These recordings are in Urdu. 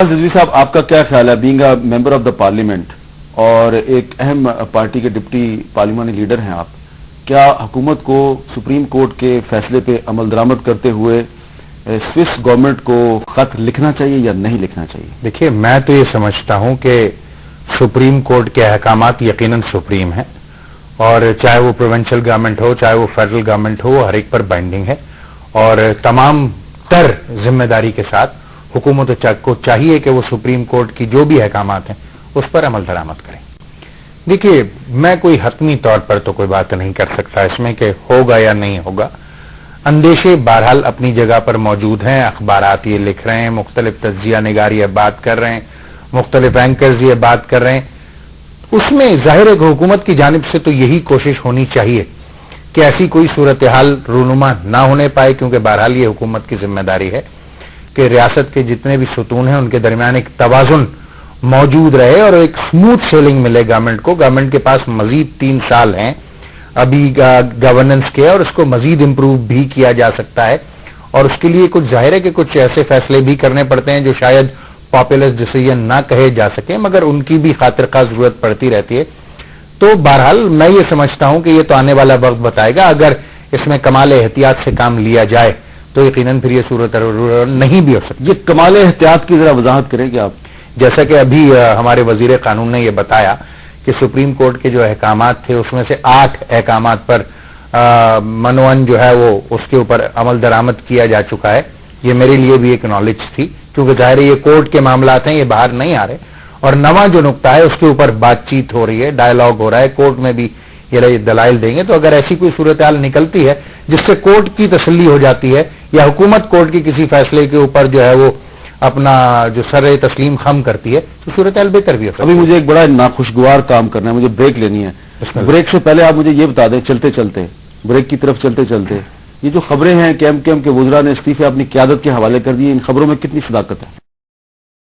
رضوی صاحب آپ کا کیا خیال ہے being a member of the parliament اور ایک اہم پارٹی کے ڈپٹی پارلیمانی لیڈر ہیں آپ، کیا حکومت کو سپریم کورٹ کے فیصلے پہ عمل درآمد کرتے ہوئے سوئس گورنمنٹ کو خط لکھنا چاہیے یا نہیں لکھنا چاہیے؟ دیکھیے میں تو یہ سمجھتا ہوں کہ سپریم کورٹ کے احکامات یقیناً سپریم ہیں، اور چاہے وہ پروونشل گورنمنٹ ہو چاہے وہ فیڈرل گورنمنٹ ہو، ہر ایک پر بائنڈنگ ہے، اور تمام تر ذمہ داری کے ساتھ حکومت کو چاہیے کہ وہ سپریم کورٹ کی جو بھی احکامات ہیں اس پر عمل درآمد کریں۔ دیکھیے میں کوئی حتمی طور پر تو کوئی بات نہیں کر سکتا اس میں کہ ہوگا یا نہیں ہوگا، اندیشے بہرحال اپنی جگہ پر موجود ہیں، اخبارات یہ لکھ رہے ہیں، مختلف تجزیہ نگار یہ بات کر رہے ہیں، مختلف اینکرز یہ بات کر رہے ہیں، اس میں ظاہر ہے کہ حکومت کی جانب سے تو یہی کوشش ہونی چاہیے کہ ایسی کوئی صورتحال رونما نہ ہونے پائے، کیونکہ بہرحال یہ حکومت کی ذمہ داری ہے کہ ریاست کے جتنے بھی ستون ہیں ان کے درمیان ایک توازن موجود رہے اور ایک سموتھ سیلنگ ملے گورنمنٹ کو۔ گورنمنٹ کے پاس مزید 3 سال ہیں ابھی گورننس کے، اور اس کو مزید امپروو بھی کیا جا سکتا ہے، اور اس کے لیے کچھ ظاہر ہے کہ کچھ ایسے فیصلے بھی کرنے پڑتے ہیں جو شاید پاپولر ڈیسیژن نہ کہے جا سکیں، مگر ان کی بھی خاطر خواہ ضرورت پڑتی رہتی ہے۔ تو بہرحال میں یہ سمجھتا ہوں کہ یہ تو آنے والا وقت بتائے گا، اگر اس میں کمال احتیاط سے کام لیا جائے تو یقیناً پھر یہ صورت نہیں بھی ہو سکتی۔ یہ کمال احتیاط کی ذرا وضاحت کریں کہ آپ؟ جیسا کہ ابھی ہمارے وزیر قانون نے یہ بتایا کہ سپریم کورٹ کے جو احکامات تھے اس میں سے 8 احکامات پر منون جو ہے وہ اس کے اوپر عمل درآمد کیا جا چکا ہے۔ یہ میرے لیے بھی ایک نالج تھی، کیونکہ ظاہر ہے یہ کورٹ کے معاملات ہیں، یہ باہر نہیں آ رہے، اور نواں جو نقطہ ہے اس کے اوپر بات چیت ہو رہی ہے، ڈائلاگ ہو رہا ہے، کورٹ میں بھی یہ دلائل دیں گے۔ تو اگر ایسی کوئی صورتحال نکلتی ہے جس سے کورٹ کی تسلی ہو جاتی ہے یا حکومت کورٹ کے کسی فیصلے کے اوپر جو ہے وہ اپنا جو سر تسلیم خم کرتی ہے، تو صورتحال بہتر بھی ہو سکتی ہے۔ ابھی مجھے ایک بڑا ناخوشگوار کام کرنا ہے، مجھے بریک لینی ہے۔ بریک سے پہلے آپ مجھے یہ بتا دیں، چلتے چلتے بریک کی طرف چلتے چلتے، یہ جو خبریں ہیں کہ ایم کے وزراء نے استعفے اپنی قیادت کے حوالے کر دیے، ان خبروں میں کتنی صداقت ہے؟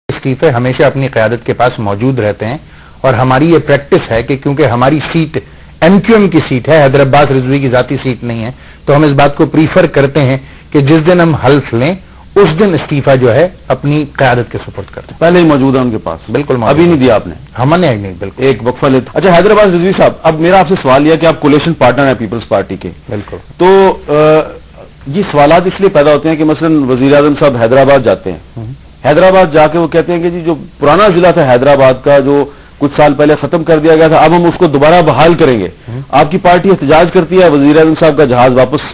استعفے ہمیشہ اپنی قیادت کے پاس موجود رہتے ہیں، اور ہماری یہ پریکٹس ہے کہ کیونکہ ہماری سیٹ ایم کی سیٹ ہے، حیدر عباس رضوی کی ذاتی سیٹ نہیں ہے، تو ہم اس بات کو پریفر کرتے ہیں کہ جس دن ہم حلف لیں اس دن استعفیٰ جو ہے اپنی قیادت کے سپرد کرتے ہیں۔ پہلے ہی موجود ہے ان کے پاس؟ بالکل موجود، ابھی نہیں دیا آپ نے؟ ہم نے نہیں، بالکل ایک وقفہ لیتے۔ اچھا حیدر عباس رضوی صاحب، اب میرا آپ سے سوال یہ کہ آپ کولیشن پارٹنر ہیں پیپلز پارٹی کے، بالکل، تو یہ سوالات اس لیے پیدا ہوتے ہیں کہ مثلا وزیر اعظم صاحب حیدرآباد جاتے ہیں، حیدرآباد جا کے وہ کہتے ہیں کہ جی جو پرانا ضلع تھا حیدرآباد کا جو کچھ سال پہلے ختم کر دیا گیا تھا، اب ہم اس کو دوبارہ بحال کریں گے۔ آپ کی پارٹی احتجاج کرتی ہے، وزیر اعظم صاحب کا جہاز واپس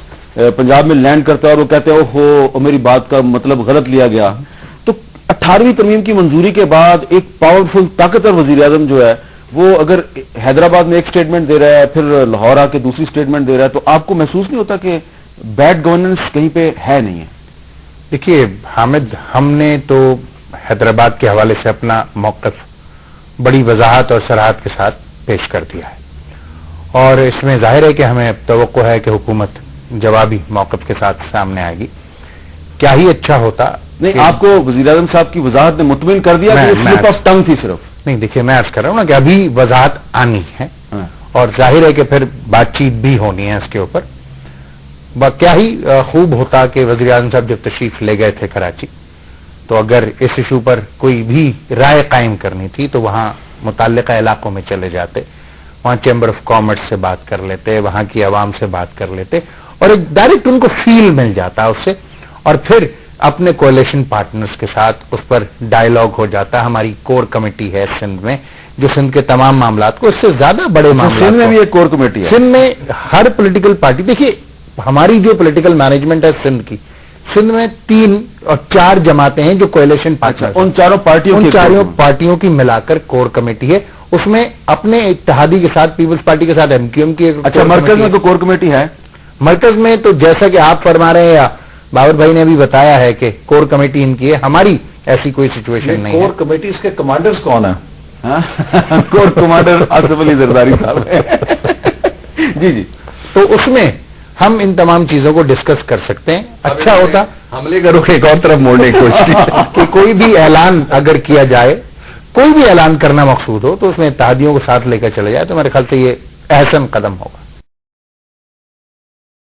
پنجاب میں لینڈ کرتا ہے اور وہ کہتے ہیں اوہو میری بات کا مطلب غلط لیا گیا۔ تو 18ویں ترمیم کی منظوری کے بعد ایک پاورفل طاقتور وزیر اعظم جو ہے وہ اگر حیدرآباد میں ایک سٹیٹمنٹ دے رہا ہے پھر لاہور آ کے دوسری سٹیٹمنٹ دے رہا ہے، تو آپ کو محسوس نہیں ہوتا کہ بیڈ گورننس کہیں پہ ہے نہیں ہے؟ دیکھیے حامد، ہم نے تو حیدرآباد کے حوالے سے اپنا موقف بڑی وضاحت اور صراحت کے ساتھ پیش کر دیا ہے، اور اس میں ظاہر ہے کہ ہمیں توقع ہے کہ حکومت جوابی موقف کے ساتھ سامنے آئے گی۔ کیا ہی اچھا ہوتا نہیں، آپ کو وزیر اعظم صاحب کی وضاحت نے مطمئن کر دیا کہ سلپ آف ٹنگ تھی صرف؟ نہیں، دیکھیے میں عرض کر رہا ہوں نا کہ ابھی وضاحت آنی ہے، اور ظاہر ہے کہ پھر بات چیت بھی ہونی ہے اس کے اوپر۔ کیا ہی خوب ہوتا کہ وزیر اعظم صاحب جب تشریف لے گئے تھے کراچی، تو اگر اس ایشو پر کوئی بھی رائے قائم کرنی تھی تو وہاں متعلقہ علاقوں میں چلے جاتے، وہاں چیمبر آف کامرس سے بات کر لیتے، وہاں کی عوام سے بات کر لیتے، اور ایک ڈائریکٹ ان کو فیل مل جاتا اس سے، اور پھر اپنے کولیشن پارٹنرز کے ساتھ اس پر ڈائلاگ ہو جاتا۔ ہماری کور کمیٹی ہے سندھ میں جو سندھ کے تمام معاملات کو، اس سے زیادہ بڑے معاملات، سندھ میں بھی ایک کور کمیٹی ہے، سندھ میں ہر پولیٹیکل پارٹی، دیکھیے ہماری جو پولیٹیکل مینجمنٹ ہے سندھ کی، سندھ میں 3 اور 4 جماعتیں ہیں جو کولیشن پارٹنر، ان چاروں پارٹیوں کی ملا کر کور کمیٹی ہے، اس میں اپنے اتحادی کے ساتھ پیپلز پارٹی کے ساتھ ایم کی۔ اچھا، مرکز میں تو کور کمیٹی ہے؟ مرکز میں تو جیسا کہ آپ فرما رہے ہیں یا بابر بھائی نے بھی بتایا ہے کہ کور کمیٹی ان کی ہے، ہماری ایسی کوئی سچویشن نہیں ہے۔ کور کمیٹی اس کے کمانڈرز کون ہیں؟ کور کمانڈر آصف علی زرداری صاحب ہیں۔ جی، تو اس میں ہم ان تمام چیزوں کو ڈسکس کر سکتے ہیں۔ اچھا ہوتا حملے کا رخ ایک اور طرف موڑنے کی کوشش کہ کوئی بھی اعلان اگر کیا جائے، کوئی بھی اعلان کرنا مقصود ہو تو اس میں اتحادیوں کو ساتھ لے کر چلے جائے، تو میرے خیال سے یہ احسن قدم ہوگا۔